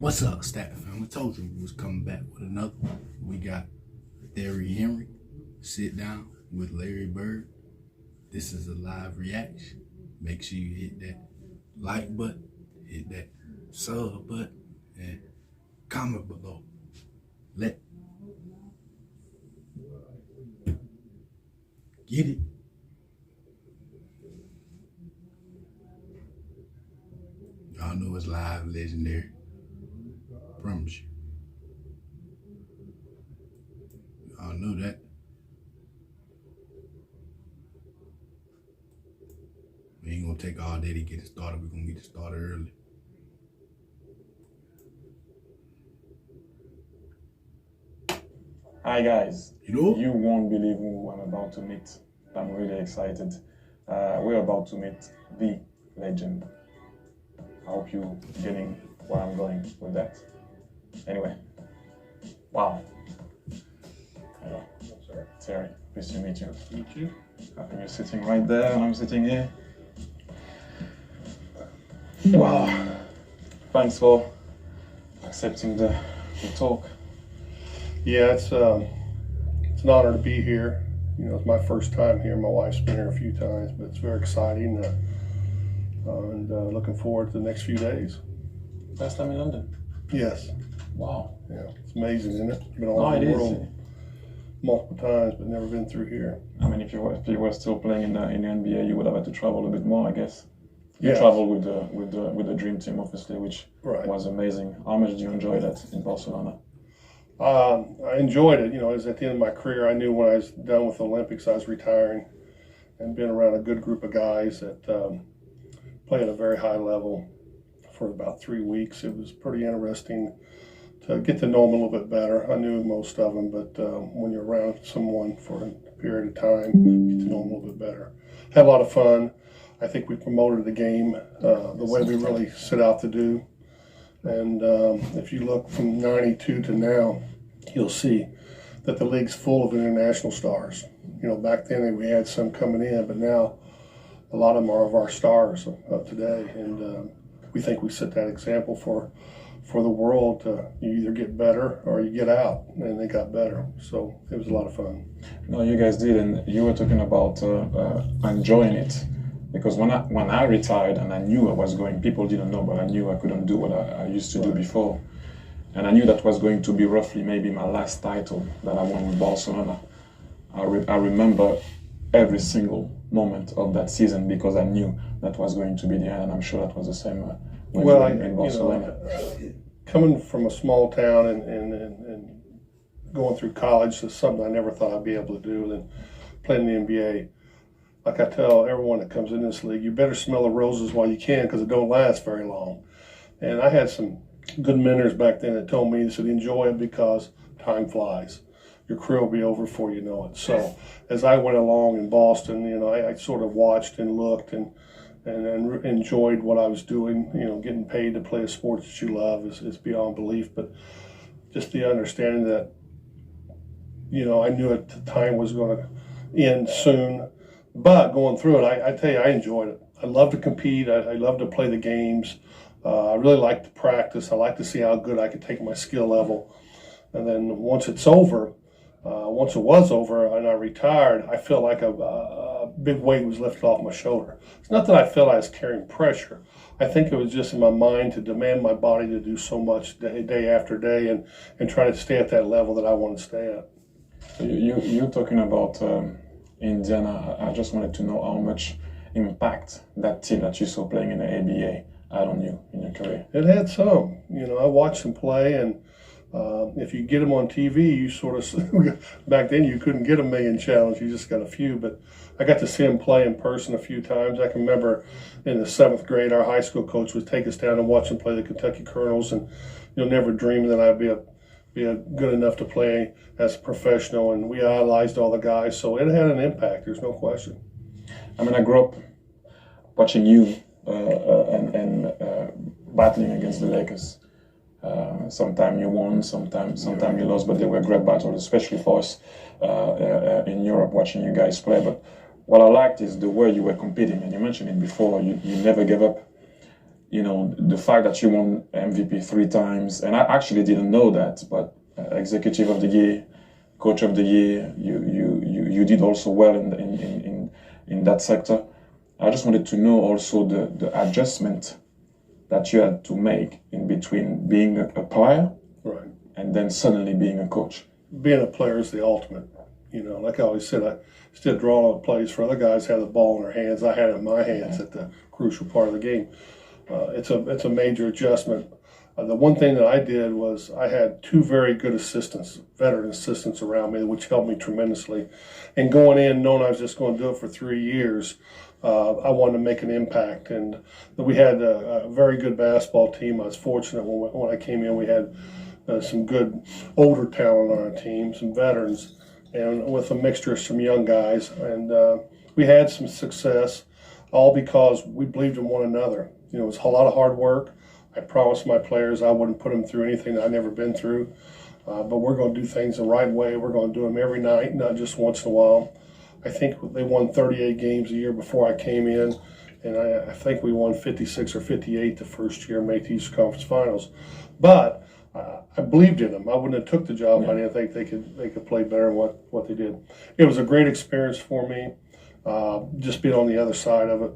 What's up, Stat Fam? I told you we was coming back with another one. We got Henry, sit down with Larry Bird. This is a live reaction. Make sure you hit that like button, hit that sub button, and comment below. Get it. Y'all know it's live, legendary. Promise you. Y'all know that. We ain't gonna take all day to get it started. We're gonna get it started early. Hi guys, You won't believe who I'm about to meet. I'm really excited. We're about to meet the legend. I hope you're getting where I'm going with that. Anyway, wow. Hello, Thierry, pleased to meet you. Meet you. I think you're sitting right there and I'm sitting here. Wow. Thanks for accepting the talk. Yeah, it's an honor to be here. You know, it's my first time here. My wife's been here a few times, but it's very exciting and looking forward to the next few days. First time in London? Yes. Wow. Yeah, it's amazing, isn't it? Been all over the world multiple times, but never been through here. I mean, if you were still playing in the NBA, you would have had to travel a bit more, I guess. You Yes. traveled with the dream team, obviously, which Right. was amazing. How much did you enjoy that in Barcelona? I enjoyed it. You know, it was at the end of my career. I knew when I was done with the Olympics, I was retiring, and been around a good group of guys that play at a very high level for about 3 weeks. It was pretty interesting to get to know them a little bit better. I knew most of them, but when you're around someone for a period of time, you get to know them a little bit better. Had a lot of fun. I think we promoted the game the way we really set out to do. And if you look from '92 to now, you'll see that the league's full of international stars. You know, back then we had some coming in, but now a lot of them are of our stars of today. And we think we set that example for the world. You either get better or you get out, and they got better. So it was a lot of fun. No, you guys did, and you were talking about enjoying it. Because when I retired and I knew I was going, people didn't know, but I knew I couldn't do what I used to do before. And I knew that was going to be roughly maybe my last title that I won with Barcelona. I remember every single moment of that season because I knew that was going to be the end, and I'm sure that was the same when you were in Barcelona. You know, coming from a small town and going through college is something I never thought I'd be able to do, and playing in the NBA. Like I tell everyone that comes in this league, you better smell the roses while you can because it don't last very long. And I had some good mentors back then that told me, they said, enjoy it because time flies. Your career will be over before you know it. So as I went along in Boston, you know, I sort of watched and looked and enjoyed what I was doing. You know, getting paid to play a sport that you love is beyond belief. But just the understanding that, you know, I knew the time was going to end soon. But going through it, I tell you, I enjoyed it. I love to compete. I love to play the games. I really like to practice. I like to see how good I could take my skill level. And then once it's over, once it was over and I retired, I felt like a big weight was lifted off my shoulder. It's not that I felt I was carrying pressure. I think it was just in my mind to demand my body to do so much day after day and try to stay at that level that I want to stay at. So you're talking about Indiana. I just wanted to know how much impact that team that you saw playing in the ABA had on you in your career. It had some. You know, I watched them play, and if you get them on TV, you sort of, back then you couldn't get a million challenge, you just got a few, but I got to see them play in person a few times. I can remember in the 7th grade, our high school coach would take us down and watch them play the Kentucky Colonels, and you'll never dream that I'd be good enough to play as a professional, and we idolized all the guys, so it had an impact, there's no question. I mean, I grew up watching you and battling against the Lakers. Sometimes you won, sometimes you lost, but they were great battles, especially for us in Europe watching you guys play. But what I liked is the way you were competing, and you mentioned it before, you never gave up. the fact that you won MVP 3 times, and I actually didn't know that, but Executive of the Year, Coach of the Year, you did also well in that sector. I just wanted to know also the adjustment that you had to make in between being a player, Right. and then suddenly being a coach. Being a player is the ultimate. Like I always said, I still draw up plays for other guys have the ball in their hands. I had it in my hands at the crucial part of the game. It's a major adjustment. The one thing that I did was I had 2 very good assistants, veteran assistants around me, which helped me tremendously. And going in, knowing I was just going to do it for 3 years, I wanted to make an impact. And we had a very good basketball team. I was fortunate when I came in, we had some good older talent on our team, some veterans, and with a mixture of some young guys. And we had some success, all because we believed in one another. It was a lot of hard work. I promised my players I wouldn't put them through anything that I'd never been through. But we're going to do things the right way. We're going to do them every night, not just once in a while. I think they won 38 games a year before I came in, and I think we won 56 or 58 the first year and made the Eastern Conference Finals. But I believed in them. I wouldn't have took the job if I didn't think they could play better than what they did. It was a great experience for me, just being on the other side of it,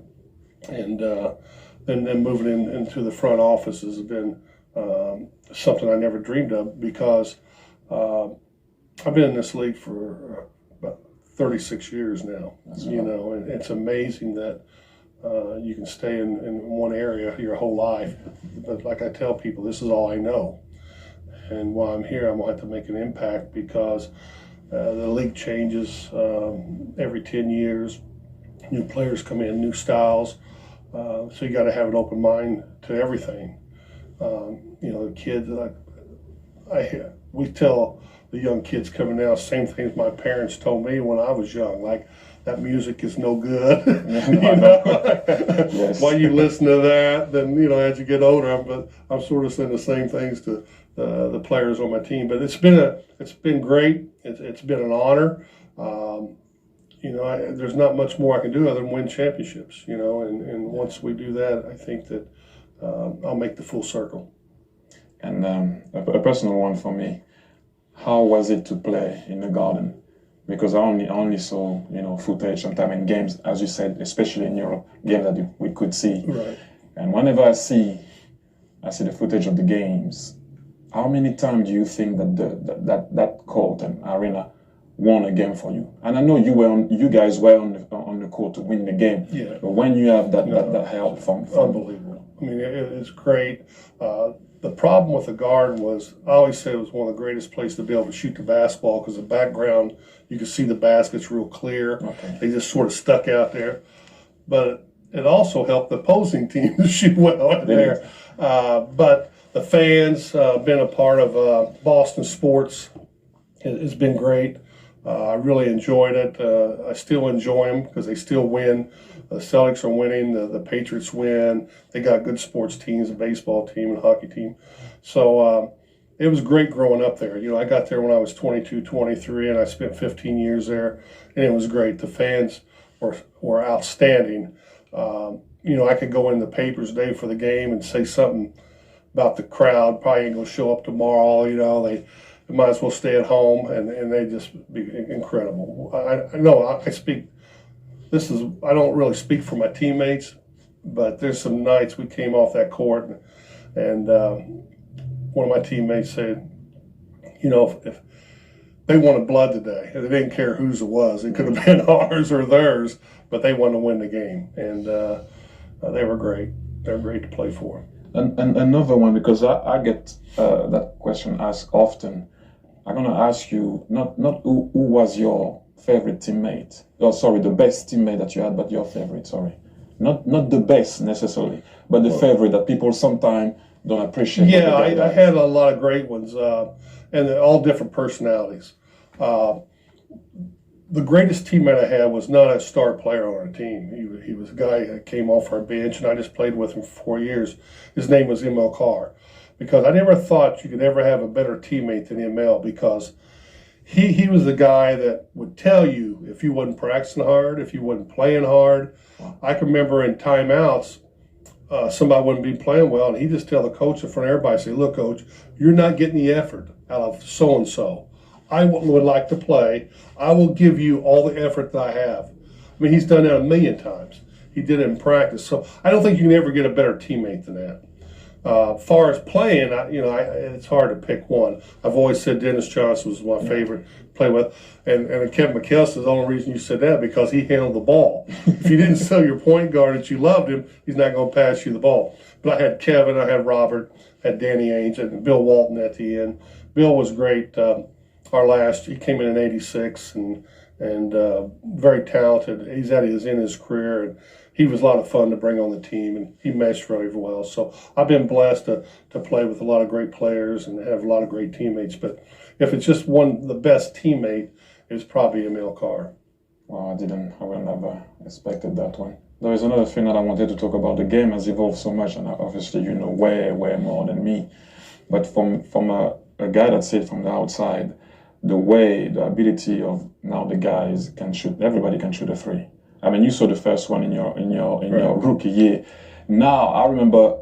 and then moving into the front office has been something I never dreamed of, because I've been in this league for about 36 years now. And it's amazing that you can stay in one area your whole life. But like I tell people, this is all I know. And while I'm here, I'm going to have to make an impact, because the league changes every 10 years. New players come in, new styles. So you got to have an open mind to everything. The kids, we tell the young kids coming now, same things my parents told me when I was young, like, that music is no good. Yes. While you listen to that, then, as you get older, I'm sort of saying the same things to the players on my team. But it's been great. It's been an honor. There's not much more I can do other than win championships, and once we do that, I think that I'll make the full circle. And a personal one for me, how was it to play in the Garden? Because I only saw, footage sometimes in games, as you said, especially in Europe, games that we could see. Right. And whenever I see the footage of the games, how many times do you think that court and arena won a game for you? And I know you guys were on the court to win the game. Yeah. But when you have that help from Unbelievable. I mean, it's great. The problem with the Garden was, I always said it was one of the greatest places to be able to shoot the basketball, because the background, you could see the baskets real clear. Okay. They just sort of stuck out there. But it also helped the opposing team to shoot well out there. But the fans, been a part of Boston sports, has been great. I really enjoyed it. I still enjoy them because they still win. The Celtics are winning. The Patriots win. They got good sports teams, a baseball team and a hockey team. So it was great growing up there. I got there when I was 22, 23, and I spent 15 years there, and it was great. The fans were outstanding. I could go in the papers today for the game and say something about the crowd. Probably ain't going to show up tomorrow. They might as well stay at home, and they just be incredible. I know I speak. I don't really speak for my teammates, but there's some nights we came off that court, and one of my teammates said, if they wanted blood today, and they didn't care whose it was. It could have been ours or theirs, but they wanted to win the game, and they were great. They were great to play for. And another one, because I get that question asked often. I'm going to ask you not who was your favorite teammate. Oh, sorry, the best teammate that you had, but your favorite, sorry. Not the best necessarily, but the favorite that people sometimes don't appreciate. Yeah, I had a lot of great ones, and they're all different personalities. The greatest teammate I had was not a star player on our team. He was a guy that came off our bench, and I just played with him for 4 years. His name was ML Carr, because I never thought you could ever have a better teammate than ML, because he was the guy that would tell you if you wasn't practicing hard, if you wasn't playing hard. I can remember in timeouts, somebody wouldn't be playing well, and he just tell the coach in front of everybody, say, look, coach, you're not getting the effort out of so-and-so. I would like to play. I will give you all the effort that I have. I mean, he's done that a million times. He did it in practice. So I don't think you can ever get a better teammate than that. Far as playing, it's hard to pick one. I've always said Dennis Johnson was my favorite to play with. And Kevin McKelson is the only reason you said that, because he handled the ball. If you didn't tell your point guard that you loved him, he's not going to pass you the ball. But I had Kevin, I had Robert, I had Danny Ainge, and Bill Walton at the end. Bill was great. He came in '86 and very talented. He's at his end of his career, and he was a lot of fun to bring on the team, and he meshed really well. So I've been blessed to play with a lot of great players and have a lot of great teammates. But if it's just the best teammate, it's probably Emil Carr. Well, I would never expected that one. There is another thing that I wanted to talk about. The game has evolved so much, and obviously you know way more than me. But from a guy that sees it from the outside, the ability of now the guys can shoot. Everybody can shoot a three. I mean, you saw the first one in your rookie year. Now I remember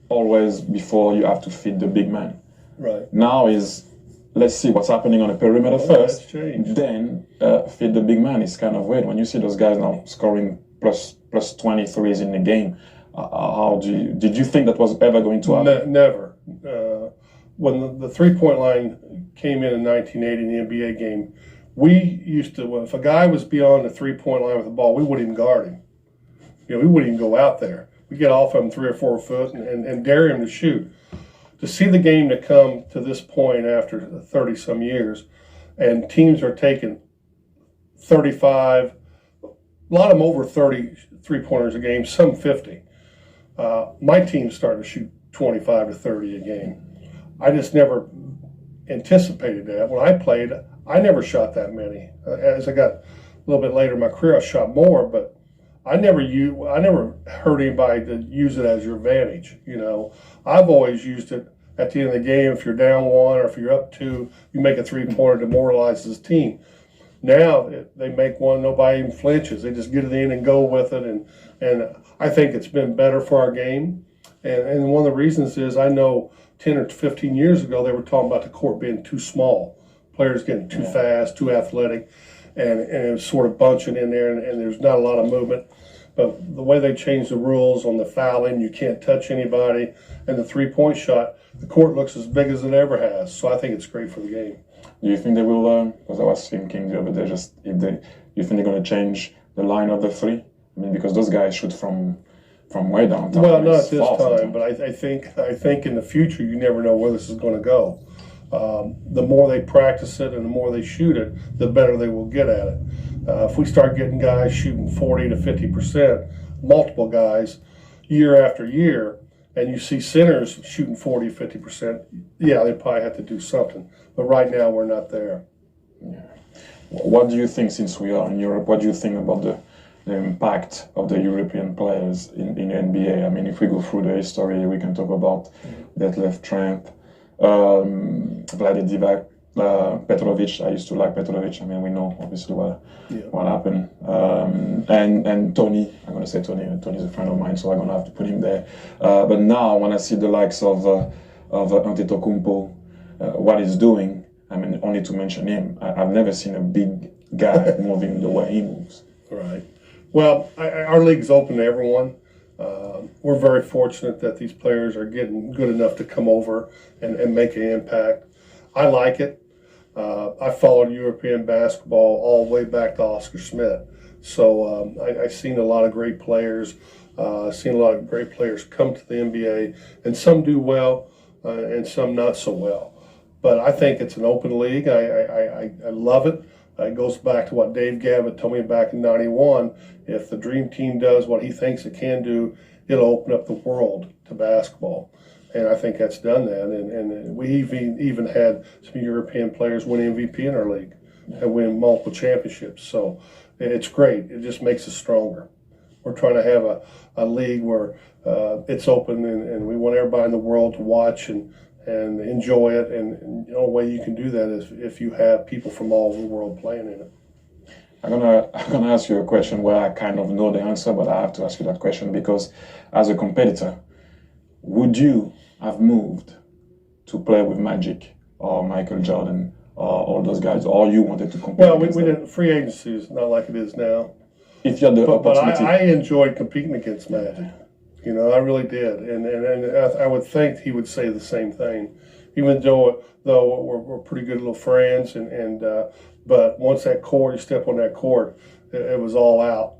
always before you have to feed the big man. Right. Now let's see what's happening on the perimeter first. Then feed the big man. It's kind of weird when you see those guys now scoring plus 23s in the game. Did you think that was ever going to happen? Never. When the 3-point line came in 1980 in the NBA game, we used to, if a guy was beyond the 3-point line with the ball, we wouldn't even guard him. We wouldn't even go out there. We'd get off of him 3 or 4 foot and dare him to shoot. To see the game to come to this point after 30-some years, and teams are taking 35, a lot of them over 30 3-pointers a game, some 50. My team's starting to shoot 25 to 30 a game. I just never anticipated that. When I played, I never shot that many. As I got a little bit later in my career, I shot more, but I never heard anybody to use it as your advantage. I've always used it at the end of the game. If you're down 1 or if you're up 2, you make a 3-pointer, demoralizes the team. Now they make one, nobody even flinches. They just get it in and go with it, and I think it's been better for our game. And one of the reasons is I know 10 or 15 years ago they were talking about the court being too small, players getting too fast, too athletic, and it was sort of bunching in there, and there's not a lot of movement. But the way they changed the rules on the fouling, you can't touch anybody, and the 3-point shot, the court looks as big as it ever has. So I think it's great for the game. Do you think they will, because I was thinking the other day, you think they're going to change the line of the 3? I mean, because those guys shoot from way downtown. Well, not at this time, but I think in the future you never know where this is going to go. The more they practice it and the more they shoot it, the better they will get at it. If we start getting guys shooting 40 to 50%, multiple guys, year after year, and you see centers shooting 40, 50%, yeah, they probably have to do something. But right now we're not there. Yeah. What do you think, since we are in Europe, what do you think about the impact of the European players in the NBA? I mean, if we go through the history, we can talk about Detlef Schrempf, Vlade Divac, Petrovic. I used to like Petrovic. I mean, we know obviously what happened. And Tony, I'm going to say Tony. Tony's a friend of mine, so I'm going to have to put him there. But now, when I see the likes of Antetokounmpo, what he's doing, I mean, only to mention him, I've never seen a big guy moving the way he moves. Right. Well, our league's open to everyone. We're very fortunate that these players are getting good enough to come over and make an impact. I like it. I followed European basketball all the way back to Oscar Schmidt. So I've seen a lot of great players. I've seen a lot of great players come to the NBA, and some do well and some not so well. But I think it's an open league. I love it. It goes back to what Dave Gavitt told me back in '91. If the Dream Team does what he thinks it can do, it'll open up the world to basketball. And I think that's done that. And we even had some European players win MVP in our league and win multiple championships. So it's great. It just makes us stronger. We're trying to have a league where it's open and we want everybody in the world to watch and enjoy it. And the only way you can do that is if you have people from all over the world playing in it. I'm gonna ask you a question where I kind of know the answer, but I have to ask you that question because, as a competitor, would you have moved to play with Magic or Michael Jordan or all those guys, or you wanted to compete? Well, we against them? didn't. Free agency is not like it is now. If you had the But opportunity, I enjoyed competing against Magic. You know, I really did, and I would think he would say the same thing. Even though we're pretty good little friends, but once that court, you step on that court, it was all out.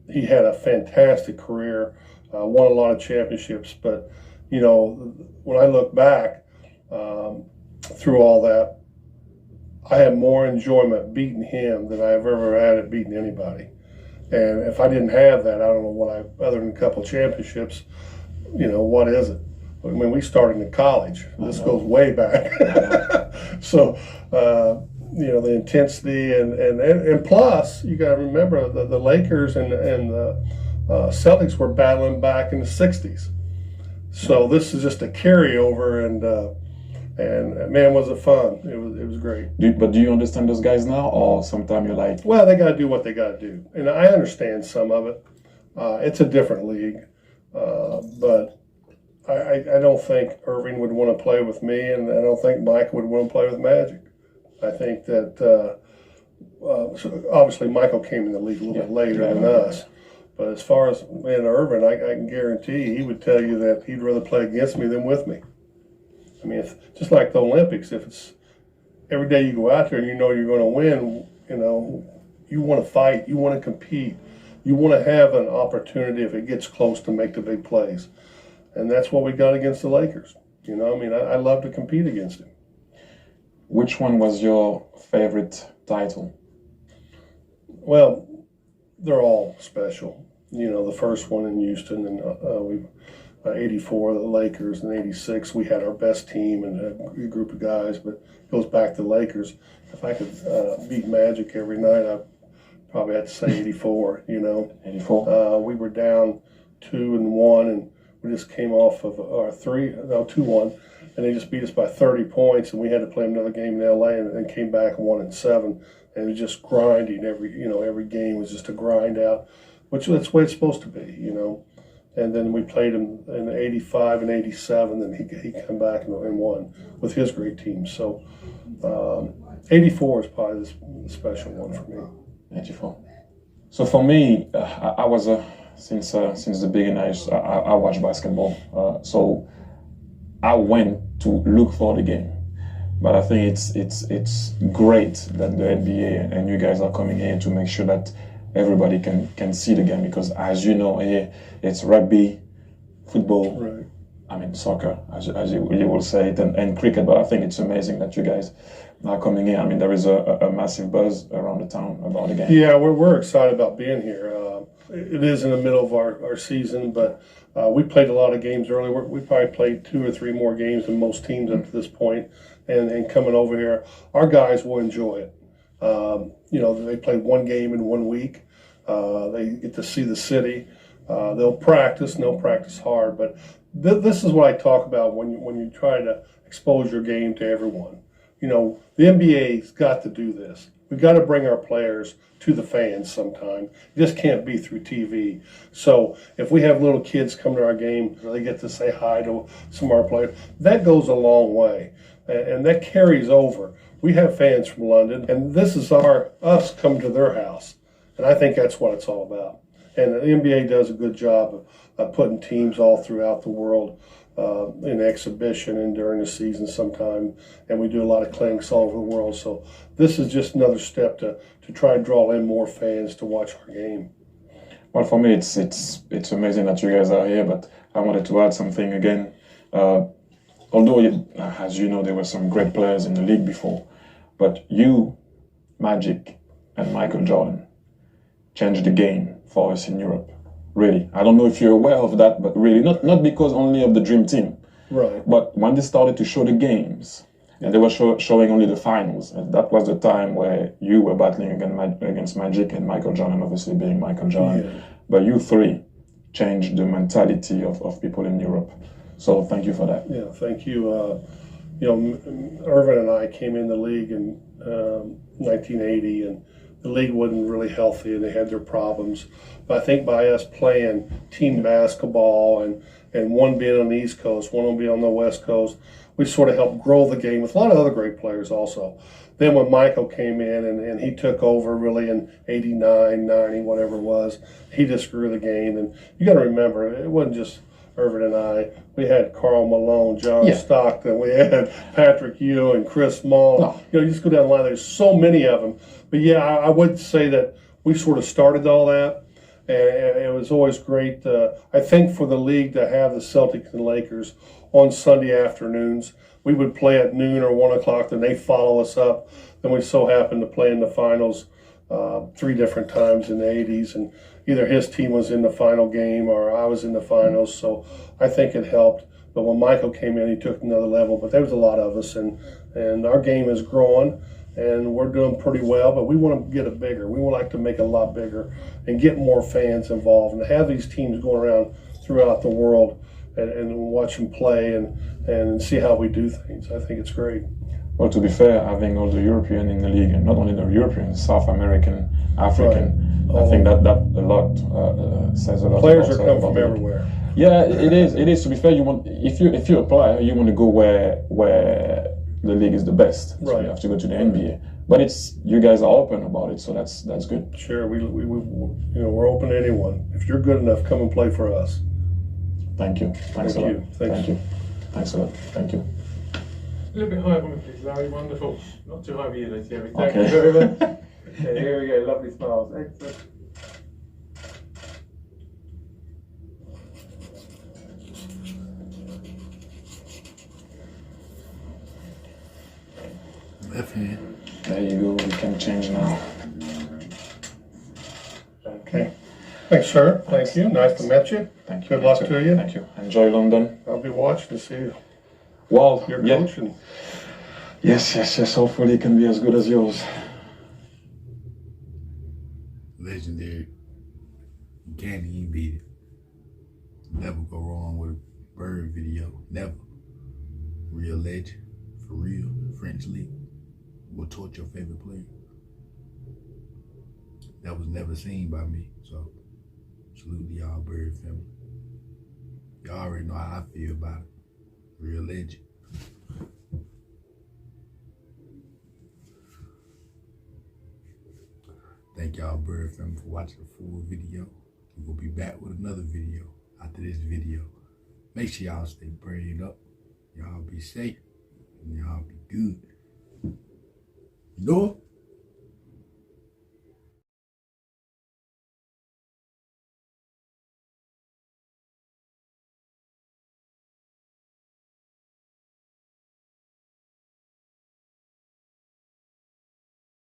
He had a fantastic career, won a lot of championships. But you know, when I look back through all that, I had more enjoyment beating him than I've ever had at beating anybody. And if I didn't have that, I don't know other than a couple championships, you know, what is it? I mean, we started in college. This goes way back. So, you know, the intensity and plus, you got to remember the Lakers and the Celtics were battling back in the 60s. So this is just a carryover, and man, was it fun. It was great. but do you understand those guys now, or sometimes you're like, Well, they got to do what they got to do, and I understand some of it. It's a different league, but I don't think Irving would want to play with me, and I don't think Mike would want to play with Magic. I think that so obviously Michael came in the league a little bit later than us, but as far as Irving, I can guarantee he would tell you that he'd rather play against me than with me. I mean, just like the Olympics, if it's every day you go out there and you know you're going to win, you know, you want to fight, you want to compete, you want to have an opportunity if it gets close to make the big plays. And that's what we got against the Lakers. You know, I mean, I love to compete against him. which one was your favorite title? Well, they're all special. You know, the first one in Houston, and we 84, the Lakers, and 86, we had our best team and a group of guys, but it goes back to the Lakers. If I could beat Magic every night, I probably had to say 84, you know. 84? We were down 2-1, and we just came off of our 2-1, and they just beat us by 30 points, and we had to play another game in LA, and then came back 1-7, and it was just grinding. Every game was just a grind out, which that's the way it's supposed to be, you know. And then we played him in 85 and 87, and he came back and won with his great team. So 84 is probably the special one for me. 84. So for me, I was since the beginning. I watch basketball. So I went to look for the game, but I think it's great that the NBA and you guys are coming here to make sure that everybody can see the game, because as you know, here it's rugby, football, Right. I mean soccer, as you will say it, and cricket. But I think it's amazing that you guys are coming in. I mean, there is a massive buzz around the town about the game. Yeah, we're excited about being here. It is in the middle of our season, but we played a lot of games early. We probably played 2 or 3 more games than most teams up to this point. And coming over here, our guys will enjoy it. They play one game in 1 week. They get to see the city. They'll practice, and they'll practice hard. But this is what I talk about when you try to expose your game to everyone. You know, the NBA's got to do this. We've got to bring our players to the fans sometime. It just can't be through TV. So if we have little kids come to our game, they get to say hi to some of our players, that goes a long way. And that carries over. We have fans from London, and this is us coming to their house. And I think that's what it's all about. And the NBA does a good job of putting teams all throughout the world in exhibition and during the season sometime. And we do a lot of clinics all over the world. So this is just another step to try to draw in more fans to watch our game. Well, for me, it's amazing that you guys are here, but I wanted to add something again. Although, as you know, there were some great players in the league before, but you, Magic, and Michael Jordan changed the game for us in Europe. Really, I don't know if you're aware of that, but really, not because only of the Dream Team, Right. but when they started to show the games, and they were showing only the finals, and that was the time where you were battling against Magic and Michael Jordan, obviously being Michael Jordan. Yeah. But you three changed the mentality of people in Europe. So thank you for that. Yeah, thank you. Irvin and I came in the league in 1980, and the league wasn't really healthy and they had their problems. But I think by us playing team basketball and one being on the East Coast, one will be on the West Coast, we sort of helped grow the game with a lot of other great players also. Then when Michael came in and he took over really in 89, 90, whatever it was, he just grew the game. And you got to remember, it wasn't just Irvin and I. We had Carl Malone, John Stockton, we had Patrick Ewing, Chris Small. No. You know, you just go down the line, there's so many of them. But yeah, I would say that we sort of started all that. And it was always great, I think, for the league to have the Celtics and Lakers on Sunday afternoons. We would play at noon or 1 o'clock, then they follow us up. Then we so happened to play in the finals 3 different times in the 80s. And either his team was in the final game or I was in the finals. So I think it helped. But when Michael came in, he took another level. But there was a lot of us, and our game is growing. And we're doing pretty well, but we want to get it bigger. We would like to make it a lot bigger and get more fans involved and have these teams going around throughout the world and watch them play and see how we do things. I think it's great. Well, to be fair, having all the European in the league, and not only the European, South American, African, right. I think that a lot says a lot. Players are coming from everywhere. Yeah, it is. It is. To be fair, you want if you're a player, you want to go where the league is the best. So you have to go to the NBA. But it's you guys are open about it, so that's good. Sure, we we're open to anyone. If you're good enough, come and play for us. Thank you. Thanks a lot. Thank you. Thanks a lot. Thank you. A little bit higher on me, please, Larry. Wonderful. Not too high for you, though, Thierry. Thank you very much. Okay, here we go. Lovely smiles. Excellent. Left hand. There you go. We can change now. Okay. Thanks, sir. Thank you. Nice to meet you. Thank you. Good luck to you. Thank you. Enjoy London. I'll be watching to see Well, your yeah. coaching. Yes. Hopefully it can be as good as yours. Legendary. You can't even beat it. Never go wrong with a Bird video. Never. Real legend. For real. French League. Will torch your favorite player. That was never seen by me. So, salute to y'all, Bird family. Y'all already know how I feel about it. Real legend. Thank y'all, Bird family, for watching the full video. We're going to be back with another video after this video. Make sure y'all stay prayed up. Y'all be safe. And y'all be good. You know?